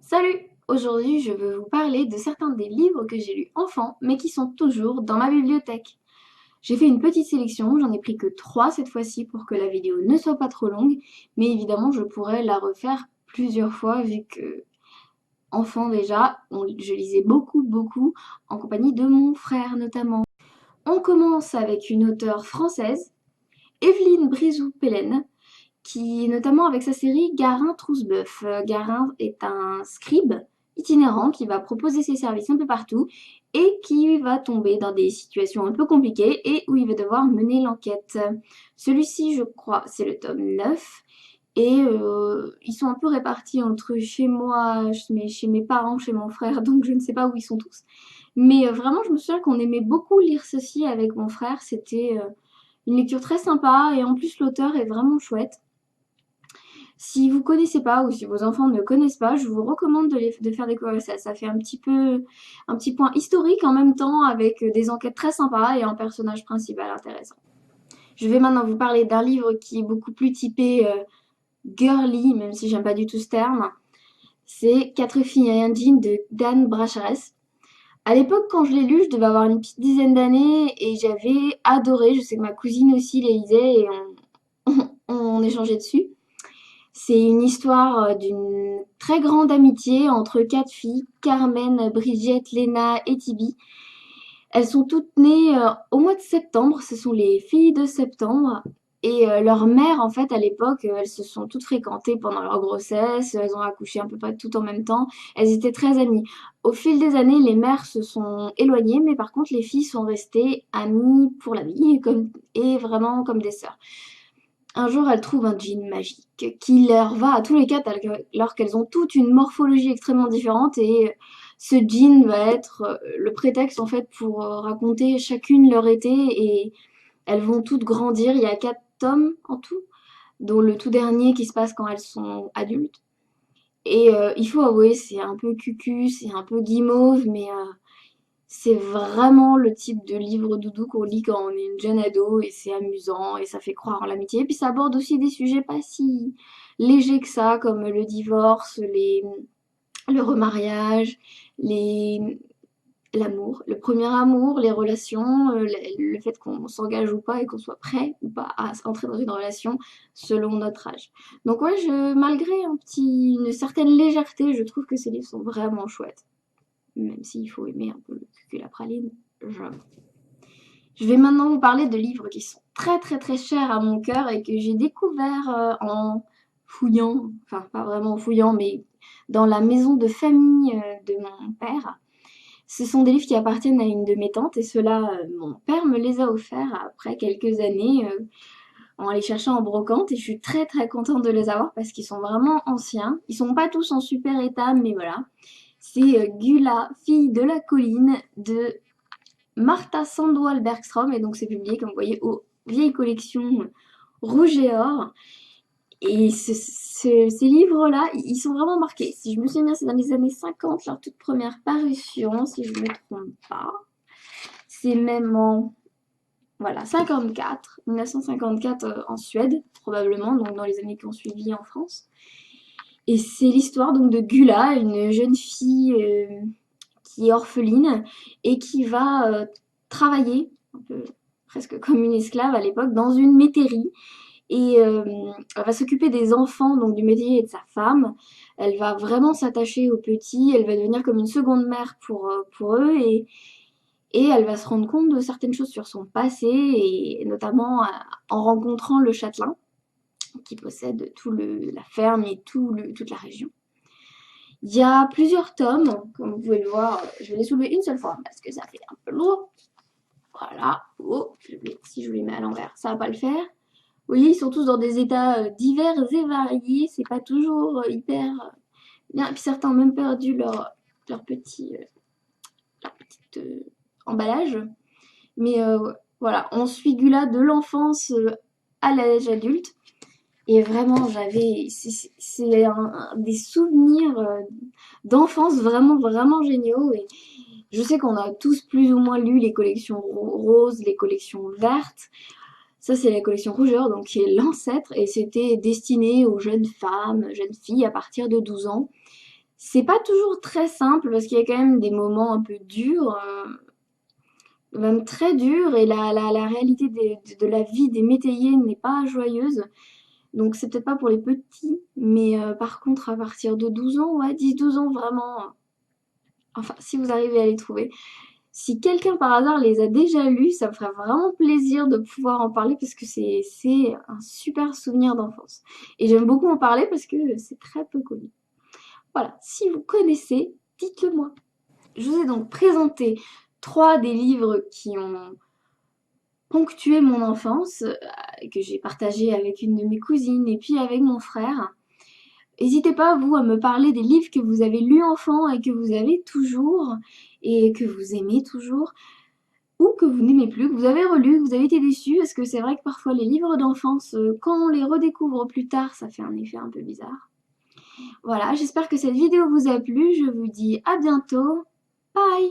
Salut! Aujourd'hui, je veux vous parler de certains des livres que j'ai lus enfant, mais qui sont toujours dans ma bibliothèque. J'ai fait une petite sélection, j'en ai pris que 3 cette fois-ci pour que la vidéo ne soit pas trop longue, mais évidemment, je pourrais la refaire plusieurs fois vu que, enfant déjà, je lisais beaucoup, en compagnie de mon frère notamment. On commence avec une auteure française, Evelyne Brizou-Pellen, qui notamment avec sa série Garin-Trousse-Boeuf. Garin est un scribe itinérant qui va proposer ses services un peu partout et qui va tomber dans des situations un peu compliquées et où il va devoir mener l'enquête. Celui-ci, je crois, c'est le tome 9 et ils sont un peu répartis entre chez moi, chez mes parents, chez mon frère, donc je ne sais pas où ils sont tous. Mais vraiment, je me souviens qu'on aimait beaucoup lire ceci avec mon frère. C'était une lecture très sympa et en plus l'auteur est vraiment chouette. Si vous connaissez pas ou si vos enfants ne connaissent pas, je vous recommande de faire découvrir ça. Ça fait un petit point historique en même temps avec des enquêtes très sympas et un personnage principal intéressant. Je vais maintenant vous parler d'un livre qui est beaucoup plus typé girly, même si j'aime pas du tout ce terme. C'est Quatre filles et un jean de Dan Brachares. À l'époque, quand je l'ai lu, je devais avoir une petite dizaine d'années et j'avais adoré. Je sais que ma cousine aussi les lisait et on échangeait dessus. C'est une histoire d'une très grande amitié entre 4 filles, Carmen, Brigitte, Léna et Tibi. Elles sont toutes nées au mois de septembre, ce sont les filles de septembre. Et leur mère, en fait, à l'époque, elles se sont toutes fréquentées pendant leur grossesse, elles ont accouché à peu près tout en même temps, elles étaient très amies. Au fil des années, les mères se sont éloignées, mais par contre, les filles sont restées amies pour la vie et vraiment comme des sœurs. Un jour, elles trouvent un jean magique qui leur va à tous les quatre alors qu'elles ont toutes une morphologie extrêmement différente et ce jean va être le prétexte en fait pour raconter chacune leur été et elles vont toutes grandir. Il y a 4 tomes en tout, dont le tout dernier qui se passe quand elles sont adultes. Et il faut avouer, c'est un peu cucu, c'est un peu guimauve, mais c'est vraiment le type de livre doudou qu'on lit quand on est une jeune ado et c'est amusant et ça fait croire en l'amitié. Et puis ça aborde aussi des sujets pas si légers que ça, comme le divorce, le remariage, les, l'amour, le premier amour, les relations, le fait qu'on s'engage ou pas et qu'on soit prêt ou pas à entrer dans une relation selon notre âge. Donc ouais, malgré une certaine légèreté, je trouve que ces livres sont vraiment chouettes. Même s'il faut aimer un peu le cul la praline, j'avoue. Je vais maintenant vous parler de livres qui sont très chers à mon cœur et que j'ai découvert en fouillant, enfin pas vraiment en fouillant, mais dans la maison de famille de mon père. Ce sont des livres qui appartiennent à une de mes tantes et ceux-là, mon père me les a offerts après quelques années en les cherchant en brocante et je suis très contente de les avoir parce qu'ils sont vraiment anciens. Ils sont pas tous en super état, mais voilà. C'est Gula, fille de la colline de Martha Sandwall Bergstrom et donc c'est publié comme vous voyez aux vieilles collections Rouge et Or. Et ces livres-là, ils sont vraiment marqués. Si je me souviens bien, c'est dans les années 50, leur toute première parution, si je ne me trompe pas. C'est même en voilà, 54, 1954 en Suède, probablement, donc dans les années qui ont suivi en France. Et c'est l'histoire donc de Gula, une jeune fille qui est orpheline et qui va travailler, un peu presque comme une esclave à l'époque, dans une métairie. Et elle va s'occuper des enfants, donc du métier et de sa femme. Elle va vraiment s'attacher aux petits, elle va devenir comme une seconde mère pour eux et elle va se rendre compte de certaines choses sur son passé et notamment en rencontrant le châtelain qui possède la ferme et toute la région. Il y a plusieurs tomes, comme vous pouvez le voir, je vais les soulever une seule fois parce que ça fait un peu lourd. Voilà, oh, si je les mets à l'envers, ça va pas le faire. Vous voyez, ils sont tous dans des états divers et variés, c'est pas toujours hyper bien. Et puis certains ont même perdu leur petit, leur petit emballage. Mais voilà, on suit Gula de l'enfance à l'âge adulte. Et vraiment, c'est des souvenirs d'enfance vraiment géniaux. Et je sais qu'on a tous plus ou moins lu les collections roses, les collections vertes. Ça, c'est la collection Rougeur, donc qui est l'ancêtre, et c'était destiné aux jeunes femmes, jeunes filles à partir de 12 ans. C'est pas toujours très simple parce qu'il y a quand même des moments un peu durs, même très durs, et la réalité de la vie des métayers n'est pas joyeuse. Donc c'est peut-être pas pour les petits, mais par contre à partir de 12 ans, ouais, 10-12 ans vraiment, enfin si vous arrivez à les trouver. Si quelqu'un par hasard les a déjà lus, ça me ferait vraiment plaisir de pouvoir en parler parce que c'est un super souvenir d'enfance. Et j'aime beaucoup en parler parce que c'est très peu connu. Voilà, si vous connaissez, dites-le moi. Je vous ai donc présenté 3 des livres qui ont ponctué mon enfance, que j'ai partagé avec une de mes cousines et puis avec mon frère. N'hésitez pas, vous, à me parler des livres que vous avez lus enfant et que vous avez toujours et que vous aimez toujours, ou que vous n'aimez plus, que vous avez relu, que vous avez été déçus, parce que c'est vrai que parfois les livres d'enfance, quand on les redécouvre plus tard, ça fait un effet un peu bizarre. Voilà, j'espère que cette vidéo vous a plu, je vous dis à bientôt, bye!